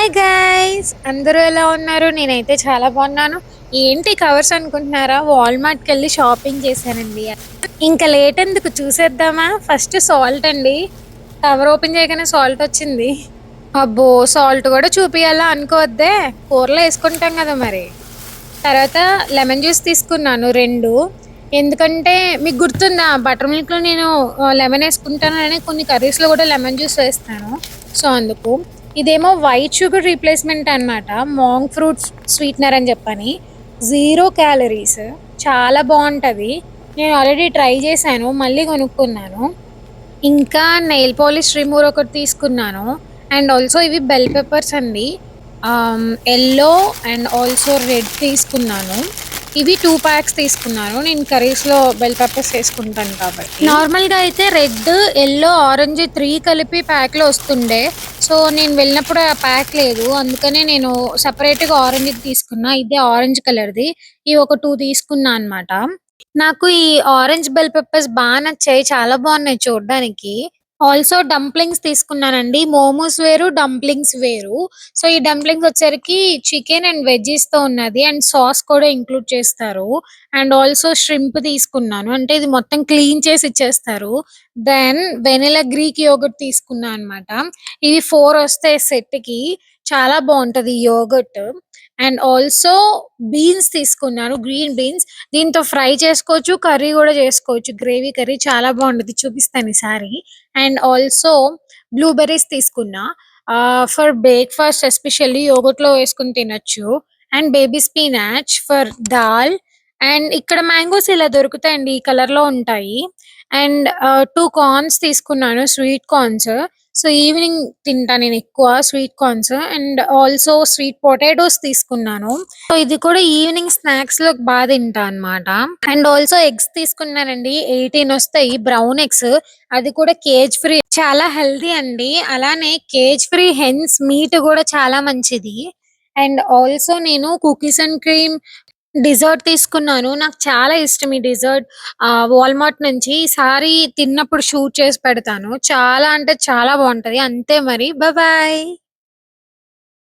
Hi guys, అందరూ ఎలా ఉన్నారు? నేనైతే చాలా బాగున్నాను. ఏంటి కవర్స్ అనుకుంటున్నారా? వాల్మార్ట్కి వెళ్ళి షాపింగ్ చేశానండి. ఇంకా లేట్ ఎందుకు, చూసేద్దామా? ఫస్ట్ సాల్ట్ అండి. కవర్ ఓపెన్ చేయగానే సాల్ట్ వచ్చింది. అబ్బో, సాల్ట్ కూడా చూపియాలా అనుకోవద్దే, కూరలో వేసుకుంటాం కదా మరి. తర్వాత లెమన్ జ్యూస్ తీసుకున్నాను 2. ఎందుకంటే మీకు గుర్తుందా, బటర్ మిల్క్లో నేను లెమన్ వేసుకుంటాను అని, కొన్ని కర్రీస్లో కూడా లెమన్ జ్యూస్ వేస్తాను. సో అందుకు ఇదేమో వైట్ షుగర్ రీప్లేస్మెంట్ అన్నమాట. మాంగ్ ఫ్రూట్ స్వీట్నర్ అని చెప్పని, 0 క్యాలరీస్, చాలా బాగుంటుంది. నేను ఆల్రెడీ ట్రై చేశాను, మళ్ళీ కొనుక్కున్నాను. ఇంకా నెయిల్ పాలిష్ రిమూవర్ ఒకటి తీసుకున్నాను. అండ్ ఆల్సో ఇవి బెల్ పెప్పర్స్ అండి. యెల్లో అండ్ ఆల్సో రెడ్ తీసుకున్నాను. ఇవి 2 ప్యాక్స్ తీసుకున్నాను. నేను కర్రీస్లో బెల్ పెప్పర్స్ వేసుకుంటాను కాబట్టి. నార్మల్గా అయితే రెడ్, యెల్లో, ఆరెంజ్ 3 కలిపి ప్యాక్లో వస్తుండే. సో నేను వెళ్ళినప్పుడు ఆ ప్యాక్ లేదు, అందుకనే నేను సపరేట్గా ఆరెంజ్ తీసుకున్నా. ఇదే ఆరెంజ్ కలర్ది. ఇవి ఒక 2 తీసుకున్నా అనమాట. నాకు ఈ ఆరెంజ్ బెల్ పెప్పర్స్ బాగా నచ్చాయి, చాలా బాగున్నాయి చూడడానికి. ఆల్సో డంప్లింగ్స్ తీసుకున్నానండి. మోమోస్ వేరు, డంప్లింగ్స్ వేరు. సో ఈ డంప్లింగ్స్ వచ్చేసరికి చికెన్ అండ్ వెజ్జీస్ తో ఉన్నది, అండ్ సాస్ కూడా ఇంక్లూడ్ చేస్తారు. అండ్ ఆల్సో ష్రింప్ తీసుకున్నాను, అంటే ఇది మొత్తం క్లీన్ చేసి ఇచ్చేస్తారు. దెన్ వెనిలా గ్రీక్ యోగర్ట్ తీసుకున్నా అనమాట. ఇవి 4 వస్తాయి సెట్ కి. చాలా బాగుంటది యోగర్ట్. అండ్ ఆల్సో బీన్స్ తీసుకున్నాను, గ్రీన్ బీన్స్. దీంతో ఫ్రై చేసుకోవచ్చు, కర్రీ కూడా చేసుకోవచ్చు. గ్రేవీ కర్రీ చాలా బాగుంటది, చూపిస్తాను ఈసారి. అండ్ ఆల్సో బ్లూబెర్రీస్ తీసుకున్నా. ఫర్ బ్రేక్ఫాస్ట్ ఎస్పెషల్లీ యోగర్ట్లో వేసుకుని తినొచ్చు. And baby spinach for dal. And ఇక్కడ మ్యాంగోస్ ఇలా దొరుకుతాయండి, ఈ కలర్ లో ఉంటాయి. అండ్ 2 కార్న్స్ తీసుకున్నాను, స్వీట్ కార్న్స్. సో ఈవినింగ్ తింటా నేను ఎక్కువ sweet corns. And also sweet potatoes తీసుకున్నాను. సో ఇది కూడా ఈవినింగ్ స్నాక్స్ లో బాగా తింటా అన్నమాట. అండ్ ఆల్సో ఎగ్స్ తీసుకున్నానండి, 18 వస్తాయి బ్రౌన్ ఎగ్స్. అది కూడా కేజ్ ఫ్రీ, చాలా హెల్దీ అండి. అలానే కేజ్ ఫ్రీ హెన్స్ మీట్ కూడా చాలా మంచిది. అండ్ ఆల్సో నేను కుకీస్ అండ్ క్రీమ్ డిజర్ట్ తీసుకున్నాను. నాకు చాలా ఇష్టం ఈ డిజర్ట్. వాల్మార్ట్ నుంచి ఈసారి తిన్నప్పుడు షూట్ చేసి పెడతాను. చాలా అంటే చాలా బాగుంటది. అంతే మరి, బాయ్.